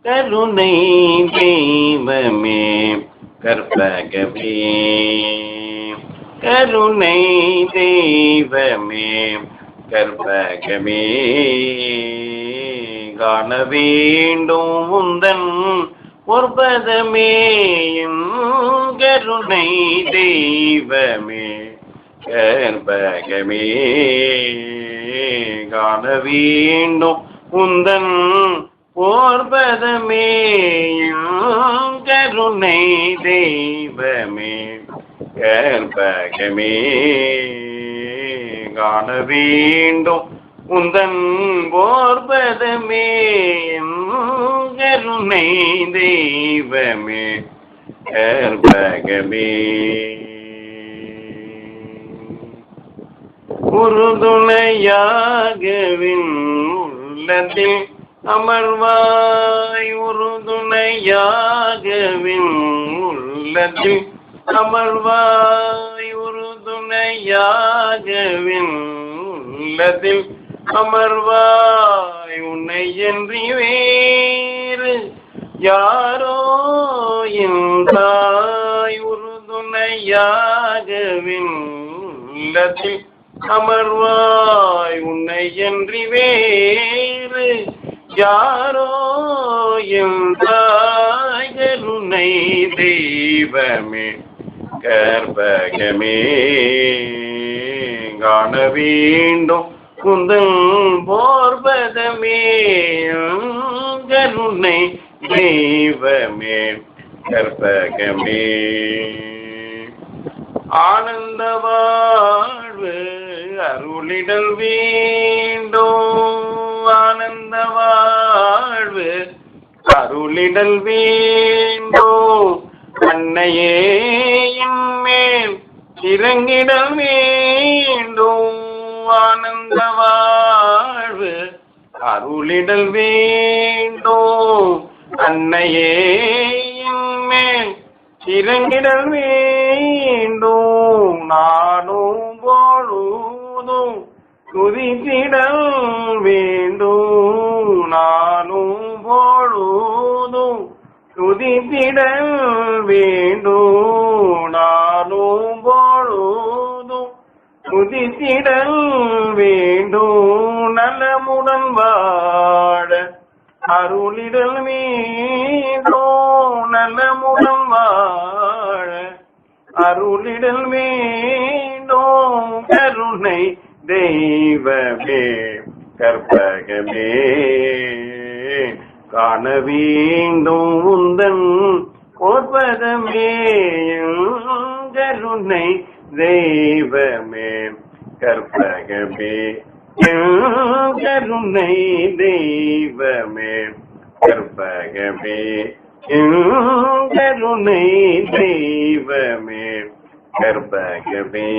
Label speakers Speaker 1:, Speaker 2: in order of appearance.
Speaker 1: கருணை தெய்வமே கற்பகமே, கருணை தெய்வமே கற்பகமே, காண வேண்டும் உந்தன் பொற்பதமே, கருணை தெய்வமே கற்பகமே, காண வேண்டும் உந்தன் போர்பதமே, கருணை தெய்வமே கற்பகமே, காண வேண்டும் உந்தன் போர்பதமே, கருணை தெய்வமே கற்பகமே. உறுதுணையாகவின் உள்ளத்தில் அமர்வாய், உறுதுணையாகவின் உள்ளத்தில் அமர்வாய், உறுதுணையாகவின் உள்ளத்தில் அமர்வாய், உன்னை என்று வேறு யாரோ என்றாய், உறுதுணையாகவின் உள்ளத்தில் அமர்வாய், உன்னை என்று வேறு யாரோ என்றாய், கருணை தெய்வமே கற்பகமே, காண வேண்டும் குந்தன் போர்பதமே, கருணை தெய்வமே கற்பகமே. ஆனந்த வாழ்வு அருளிடல் வேண்டும், ஆனந்த வாழ்வு அருளிடல் வேண்டும், அன்னையே என் மேல் இறங்கிடல் வேண்டும், ஆனந்த வாழ்வு அருளிடல் வேண்டும், அன்னையே என் மேல் இறங்கிடல் வேண்டும், நானும் பொழுதும் துதித்திடல் வேண்டும், நானும் பொழுதும் துதித்திடல் வேண்டும், நானும் பொழுதும் துதித்திடல் வேண்டும், நலமுடன் வாழ அருளிடல் வேண்டும், நலமுடன் வாழ அருளிடல் வேண்டும், கருணை தெய்வமே கற்பகமே, காண வேண்டும் உந்தன் பொற்பதமே, கருணை தெய்வமே கற்பகமே, கருணை தெய்வமே கற்பகமே, கருணை தெய்வமே கற்பகமே.